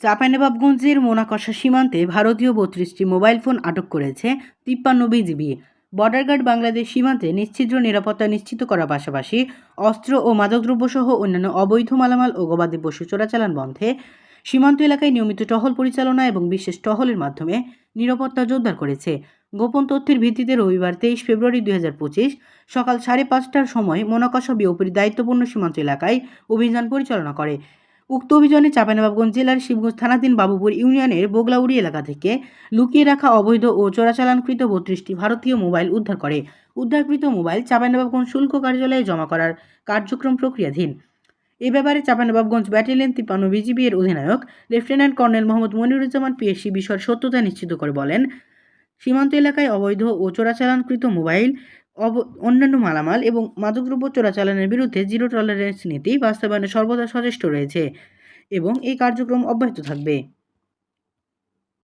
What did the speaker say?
চাঁপাইনবাবগঞ্জের মোনাকষা সীমান্তে ভারতীয় ৩২টি মোবাইল ফোন আটক করেছে ৫৩ বিজিবি। বর্ডার গার্ড বাংলাদেশ সীমান্তে নিশ্ছিদ্র নিরাপত্তা নিশ্চিত করার পাশাপাশি অস্ত্র ও মাদকদ্রব্যসহ অন্যান্য অবৈধ মালামাল ও গবাদি পশু চোরাচালান বন্ধে সীমান্ত এলাকায় নিয়মিত টহল পরিচালনা এবং বিশেষ টহলের মাধ্যমে নিরাপত্তা জোরদার করেছে। গোপন তথ্যের ভিত্তিতে রবিবার ২৩ ফেব্রুয়ারি ২০২৫ সকাল ৫:৩০টার সময় মোনাকষা বিওপির দায়িত্বপূর্ণ সীমান্ত এলাকায় অভিযান পরিচালনা করে। উক্ত অভিযানে চাঁপাইনবাবগঞ্জ জেলার শিবগঞ্জ থানাধীন বাবুপুর ইউনিয়নের বোগলাউড়ি এলাকা থেকে লুকিয়ে রাখা অবৈধ ও চোরাচালানকৃত ৩২টি ভারতীয় মোবাইল উদ্ধার করে। উদ্ধারকৃত মোবাইল চাঁপাইনবাবগঞ্জ শুল্ক কার্যালয়ে জমা করার কার্যক্রম প্রক্রিয়াধীন। এ ব্যাপারে চাঁপাইনবাবগঞ্জ ব্যাটালিয়ন ৫৩ বিজিবি এর অধিনায়ক lieutenant colonel Mohammad Moniruzzaman PSC বিষয়ের সত্যতা নিশ্চিত করে বলেন, সীমান্ত এলাকায় অবৈধ ও চোরাচালানকৃত মোবাইল, অন্যান্য মালামাল এবং মাদকদ্রব্য চোরাচালানের বিরুদ্ধে জিরো টলারেন্স নীতি বাস্তবায়নে সর্বদা সচেষ্ট রয়েছে এবং এই কার্যক্রম অব্যাহত থাকবে।